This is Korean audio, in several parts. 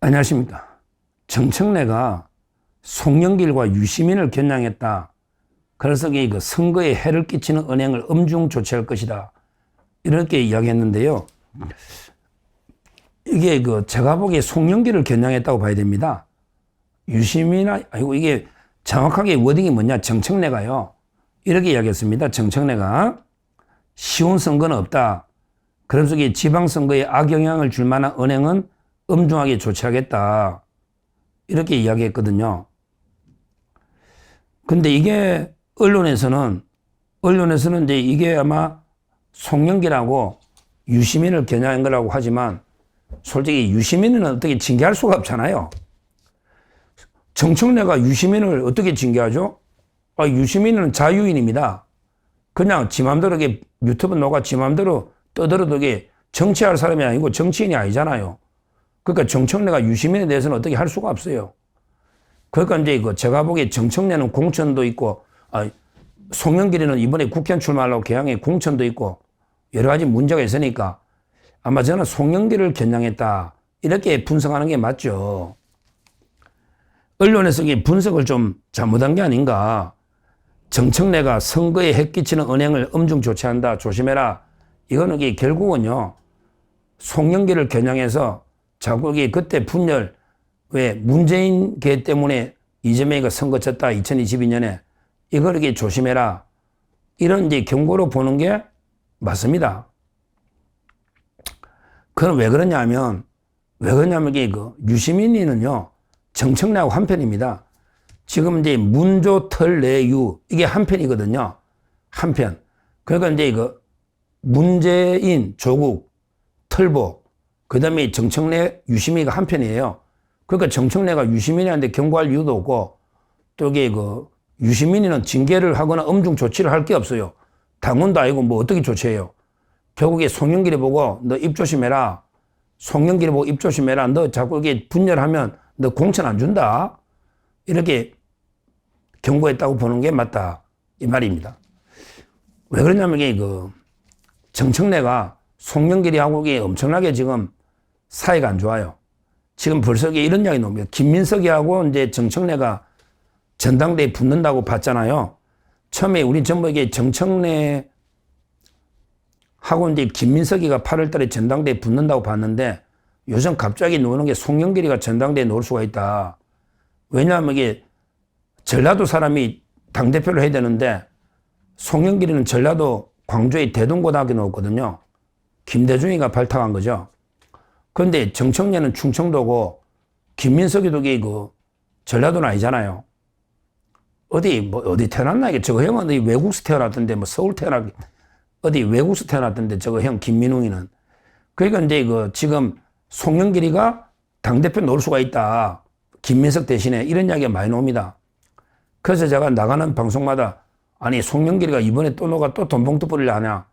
안녕하십니까. 정청래가 송영길과 유시민을 겨냥했다. 그래서 그 선거에 해를 끼치는 은행을 엄중 조치할 것이다. 이렇게 이야기했는데요. 이게 제가 보기에 송영길을 겨냥했다고 봐야 됩니다. 아이고 이게 정확하게 워딩이 뭐냐. 정청래가요. 이렇게 이야기했습니다. 정청래가 쉬운 선거는 없다. 그래서 지방선거에 악영향을 줄 만한 은행은 엄중하게 조치하겠다. 이렇게 이야기했거든요. 근데 이게 언론에서는 이제 이게 아마 송영길하고 유시민을 겨냥한 거라고 하지만 솔직히 유시민은 어떻게 징계할 수가 없잖아요. 정청래가 유시민을 어떻게 징계하죠? 유시민은 자유인입니다. 그냥 지 맘대로 유튜브 녹아 지 맘대로 떠들어도 정치할 사람이 아니고 정치인이 아니잖아요. 그러니까 정청래가 유시민에 대해서는 어떻게 할 수가 없어요. 그러니까 이제 제가 보기에 정청래는 공천도 있고, 송영길이는 이번에 국회의원 출마하려고 개항에 공천도 있고, 여러 가지 문제가 있으니까 아마 저는 송영길을 겨냥했다. 이렇게 분석하는 게 맞죠. 언론에서 분석을 좀 잘못한 게 아닌가. 정청래가 선거에 해 끼치는 은행을 엄중 조치한다. 조심해라. 이거는 결국은요, 송영길을 겨냥해서 자꾸 그때 분열, 왜 문재인 계 때문에 이재명이가 선거 쳤다 2022년에 이걸 조심해라. 이런 경고로 보는 게 맞습니다. 그건 왜 그러냐면 유시민이는요, 정청래하고 한편입니다. 지금 문조, 털, 내, 유, 이게 한편이거든요. 한편. 그러니까 문재인, 조국, 털보, 그 다음에 정청래, 유시민이가 한편이에요. 그러니까 정청래가 유시민이한테 경고할 이유도 없고, 또 유시민이는 징계를 하거나 엄중 조치를 할 게 없어요. 당원도 아니고 뭐 어떻게 조치해요. 결국에 송영길이 보고 너 입 조심해라. 송영길이 보고 입 조심해라. 너 자꾸 분열하면 너 공천 안 준다. 이렇게 경고했다고 보는 게 맞다. 이 말입니다. 왜 그러냐면 정청래가 송영길이하고 엄청나게 지금 사이가 안 좋아요. 지금 벌써 이런 이야기 나옵니다. 김민석이하고 이제 정청래가 전당대에 붙는다고 봤잖아요. 처음에 우리 전부 정청래 하고 이제 김민석이가 8월 달에 전당대에 붙는다고 봤는데 요즘 갑자기 나오는 게 송영길이가 전당대에 놓을 수가 있다. 왜냐하면 전라도 사람이 당대표를 해야 되는데 송영길이는 전라도 광주의 대동고등학교 나왔거든요. 김대중이가 발탁한 거죠. 그런데 정청래는 충청도고 김민석이도 전라도는 아니잖아요. 어디 태어났나? 저거 형은 외국에서 태어났던데 서울 외국에서 태어났던데 저거 형 김민웅이는. 그러니까 이제 지금 송영길이가 당대표 놓을 수가 있다. 김민석 대신에 이런 이야기가 많이 나옵니다. 그래서 제가 나가는 방송마다 아니 송영길이가 이번에 또 너가 또 돈봉투 뿌리려 하냐.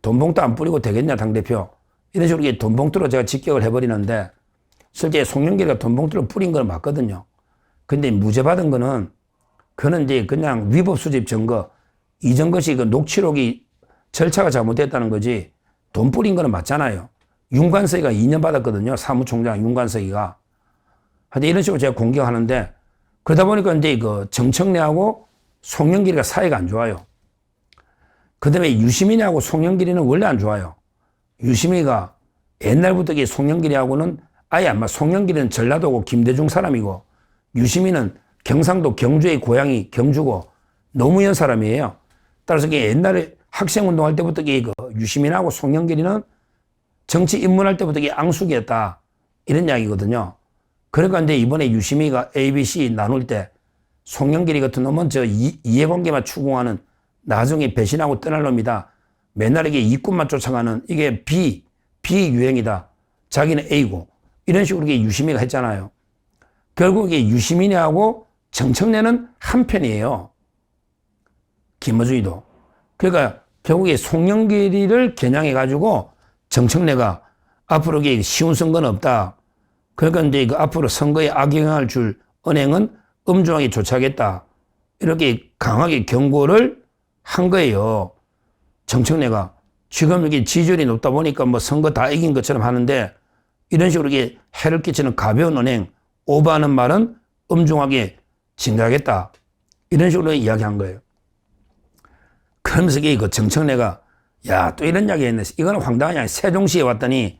돈봉투 안 뿌리고 되겠냐 당대표. 이런 식으로 돈봉투로 제가 직격을 해버리는데 실제 송영길이가 돈봉투를 뿌린 건 맞거든요. 근데 무죄 받은 거는 그는 이제 그냥 위법 수집 증거, 이전 것이 녹취록이 절차가 잘못됐다는 거지 돈 뿌린 거는 맞잖아요. 윤관석이가 2년 받았거든요. 사무총장 윤관석이가. 하여튼 이런 식으로 제가 공격하는데 그러다 보니까 이제 정청래하고 송영길이가 사이가 안 좋아요. 그 다음에 유시민이하고 송영길이는 원래 안 좋아요. 유시민이가 옛날부터 송영길이하고는 아예 안 맞아. 송영길이는 전라도고 김대중 사람이고 유시민은 경상도 경주의 고향이 경주고 노무현 사람이에요. 따라서 옛날에 학생운동할 때부터 유시민하고 송영길이는 정치 입문할 때부터 앙숙이었다. 이런 이야기거든요. 그러니까 이제 이번에 유시민이가 ABC 나눌 때 송영길이 같은 놈은 이해관계만 추구하는 나중에 배신하고 떠날 놈이다. 맨날 이익꾼만 쫓아가는 이게 비유행이다. 자기는 A고. 이런 식으로 유시민이가 했잖아요. 결국 유시민이하고 정청래는 한편이에요. 김어준이도. 그러니까 결국에 송영길이를 겨냥해가지고 정청래가 앞으로 쉬운 선거는 없다. 그러니까 이제 앞으로 선거에 악영향을 줄 은행은 엄중하게 조치하겠다. 이렇게 강하게 경고를 한 거예요. 정청래가. 지금 여기 지지율이 높다 보니까 뭐 선거 다 이긴 것처럼 하는데 이런 식으로 이게 해를 끼치는 가벼운 언행, 오버하는 말은 엄중하게 징계하겠다. 이런 식으로 이야기한 거예요. 그러면서 이게 그 정청래가 야, 또 이런 이야기 했네. 이거는 황당한 이야기. 세종시에 왔더니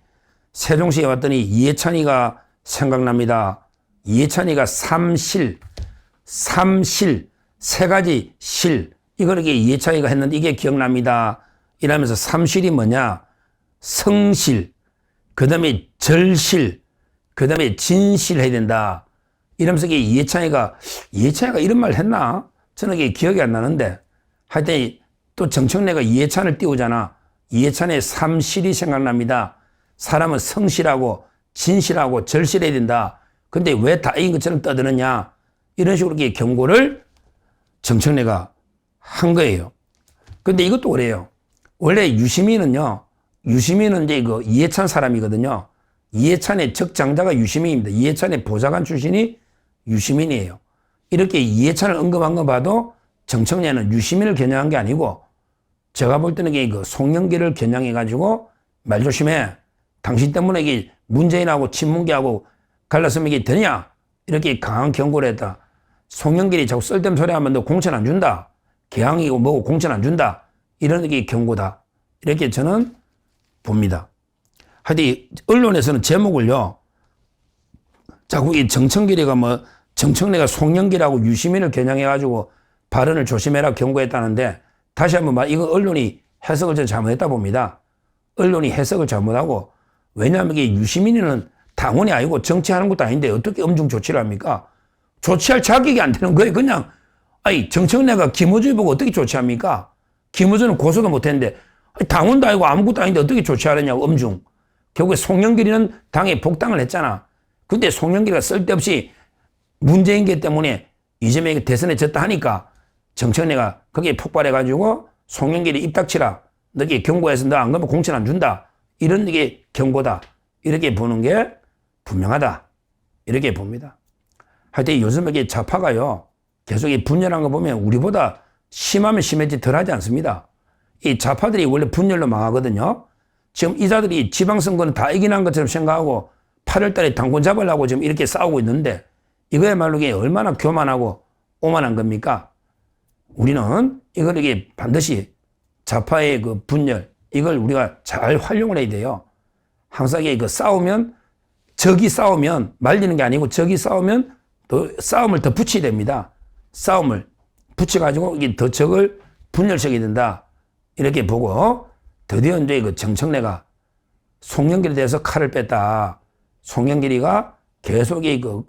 이해찬이가 생각납니다. 이해찬이가 삼실, 세 가지 실. 이걸 이게 이해찬이가 했는데 이게 기억납니다. 이러면서 삼실이 뭐냐? 성실, 그 다음에 절실, 그 다음에 진실 해야 된다. 이러면서 이게 이해찬이가 이런 말 했나? 저는 이게 기억이 안 나는데. 하여튼 또 정청래가 이해찬을 띄우잖아. 이해찬의 삼실이 생각납니다. 사람은 성실하고 진실하고 절실해야 된다. 근데 왜 다인 것처럼 떠드느냐? 이런 식으로 이렇게 경고를 정청래가 한 거예요. 근데 이것도 그래요. 원래 유시민은 이제 그 이해찬 사람이거든요. 이해찬의 적장자가 유시민입니다. 이해찬의 보좌관 출신이 유시민이에요. 이렇게 이해찬을 언급한 거 봐도 정청래는 유시민을 겨냥한 게 아니고 제가 볼 때는 그 송영길을 겨냥해가지고 말 조심해. 당신 때문에 이게 문재인하고 친문계하고 갈라서면 이게 되냐? 이렇게 강한 경고를 했다. 송영길이 자꾸 쓸데없는 소리 하면 너 공천 안 준다. 개항이고 뭐고 공천 안 준다. 이런 게 경고다. 이렇게 저는 봅니다. 하여튼 언론에서는 제목을요. 자꾸 이 정청래가 송영길하고 유시민을 겨냥해가지고 발언을 조심해라 경고했다는데 다시 한번 말, 이건 언론이 해석을 좀 잘못했다 봅니다. 언론이 해석을 잘못하고 왜냐하면 이게 유시민이는 당원이 아니고 정치하는 것도 아닌데 어떻게 엄중 조치를 합니까? 조치할 자격이 안 되는 거예요. 그냥 정청래가 김어준이 보고 어떻게 조치합니까? 김어준은 고소도 못했는데 당원도 아니고 아무것도 아닌데 어떻게 조치하느냐고 엄중. 결국에 송영길이는 당에 복당을 했잖아. 근데 송영길이가 쓸데없이 문재인계 때문에 이재명이 대선에 졌다 하니까 정청래가 거기에 폭발해가지고 송영길이 입 닥치라. 너게 경고해서 너 안 가면 공천 안 준다. 이런 게 경고다. 이렇게 보는 게 분명하다. 이렇게 봅니다. 하여튼 요즘 이게 좌파가요. 계속 이 분열한 거 보면 우리보다 심하면 심했지 덜하지 않습니다. 이 좌파들이 원래 분열로 망하거든요. 지금 이자들이 지방선거는 다 이기는 것처럼 생각하고 8월 달에 당권 잡으려고 지금 이렇게 싸우고 있는데 이거야말로 이게 얼마나 교만하고 오만한 겁니까? 우리는 이걸 이게 반드시 좌파의 그 분열, 이걸 우리가 잘 활용을 해야 돼요. 항상 이게 그 적이 싸우면 말리는 게 아니고 적이 싸우면 또 싸움을 더 붙여야 됩니다. 싸움을 붙여가지고 이게 더 적을 분열시켜야 된다. 이렇게 보고 드디어 이제 그 정청래가 송영길에 대해서 칼을 뺐다. 송영길이가 계속 그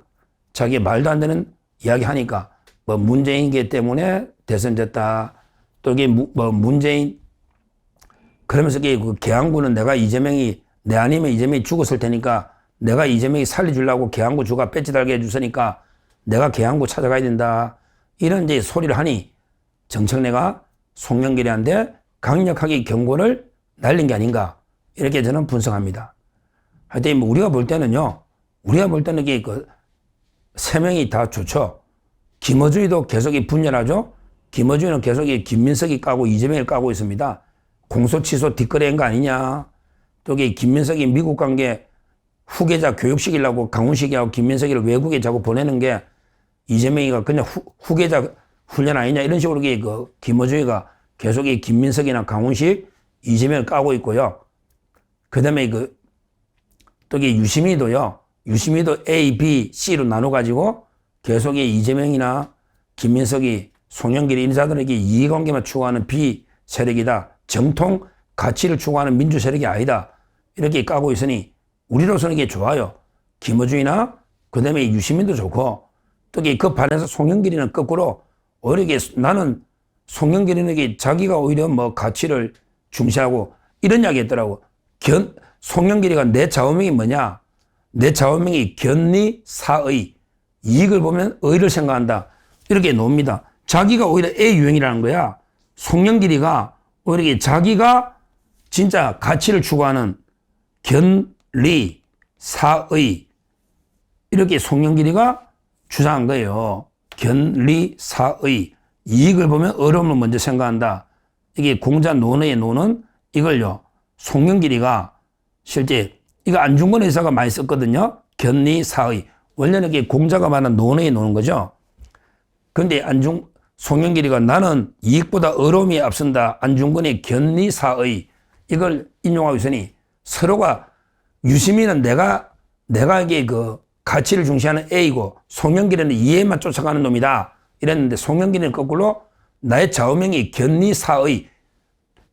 자기 말도 안 되는 이야기 하니까 뭐 문재인계 때문에 대선됐다. 또 이게 뭐 문재인 그러면서 그 계양구는 내 아니면 이재명이 죽었을 테니까 내가 이재명이 살려주려고 계양구 주가 배지 달게 해줬으니까 내가 계양구 찾아가야 된다. 이런 이제 소리를 하니 정청래가 송영길이한테 강력하게 경고를 날린 게 아닌가. 이렇게 저는 분석합니다. 하여튼 우리가 볼 때는 이게 세 명이 다 좋죠. 김어준이도 계속 분열하죠. 김어준은 계속 김민석이 까고 이재명을 까고 있습니다. 공소 취소 뒷거래한 거 아니냐. 또 김민석이 미국 간 게 후계자 교육시키려고 강훈식이하고 김민석이를 외국에 자꾸 보내는 게 이재명이가 그냥 후계자 훈련 아니냐. 이런 식으로 김어준이가 계속 김민석이나 강훈식, 이재명을 까고 있고요. 그 다음에 또 유시민도 A, B, C로 나눠가지고 계속 이재명이나 김민석이 송영길 인사들에게 이해관계만 추구하는 B 세력이다. 정통 가치를 추구하는 민주 세력이 아니다. 이렇게 까고 있으니 우리로서는 이게 좋아요. 김어준이나 그 다음에 유시민도 좋고 또 그 반에서 송영길이는 거꾸로 오히려 나는 송영길이는 자기가 오히려 뭐 가치를 중시하고 이런 이야기 했더라고. 송영길이가 내 좌우명이 뭐냐? 내 좌우명이 견리사의. 이익을 보면 의를 생각한다. 이렇게 놓습니다. 자기가 오히려 A 유형이라는 거야. 송영길이가 오히려 자기가 진짜 가치를 추구하는 견리사의. 이렇게 송영길이가 주장한 거예요. 견리사의. 이익을 보면 어려움을 먼저 생각한다. 이게 공자 논어의 논은 이걸요. 송영길이가 실제 이거 안중근 의사가 많이 썼거든요. 견리사의. 원래는 이게 공자가 말한 논어에 놓는 거죠. 그런데 송영길이가 나는 이익보다 어려움이 앞선다. 안중근의 견리사의. 이걸 인용하고 있으니 서로가 유시민은 내가 이게 그 가치를 중시하는 A고 송영길은 이해만 쫓아가는 놈이다. 이랬는데 송영길은 거꾸로 나의 좌우명이 견리사의.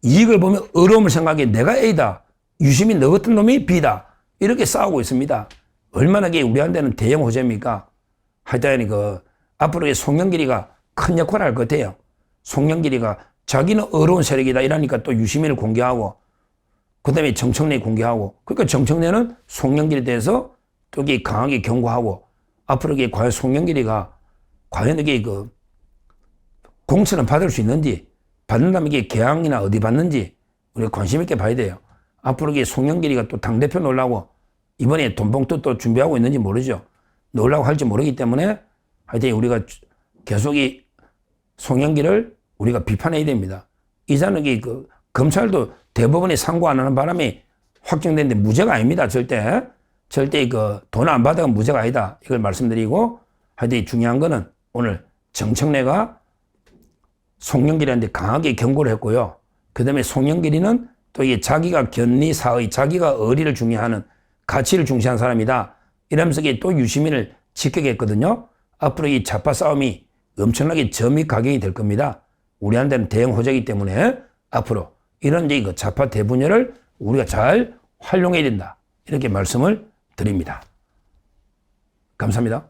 이익을 보면 어려움을 생각해 내가 A다. 유시민 너 같은 놈이 B다. 이렇게 싸우고 있습니다. 얼마나 이게 우리한테는 대형 호재입니까? 하여튼 앞으로 송영길이가 큰 역할을 할 것 같아요. 송영길이가 자기는 어려운 세력이다 이러니까 또 유시민을 공개하고 그 다음에 정청래 공개하고 그러니까 정청래는 송영길에 대해서 또 이게 강하게 경고하고 앞으로 이게 과연 송영길이가 과연 이게 공천을 받을 수 있는지 받는다면 이게 개항이나 어디 받는지 우리가 관심 있게 봐야 돼요. 앞으로 이게 송영길이가 또 당대표 놓으려고 이번에 돈봉투 또 준비하고 있는지 모르죠. 놓으려고 할지 모르기 때문에 하여튼 우리가 계속 이 송영길을 우리가 비판해야 됩니다. 이자는 검찰도 대법원에 상고 안 하는 바람에 확정됐는데 무죄가 아닙니다. 절대 돈 안 받아가 무죄가 아니다. 이걸 말씀드리고 하여튼 중요한 거는 오늘 정청래가 송영길한테 강하게 경고를 했고요. 그 다음에 송영길이는 또 이게 자기가 견리사의 자기가 의리를 중요하는 가치를 중시하는 사람이다. 이러면서 또 유시민을 지켜겠거든요. 앞으로 이 좌파 싸움이 엄청나게 점이 각용이 될 겁니다. 우리한테는 대형 호재이기 때문에 앞으로 이런 이제 좌파 대분열을 우리가 잘 활용해야 된다. 이렇게 말씀을 드립니다. 감사합니다.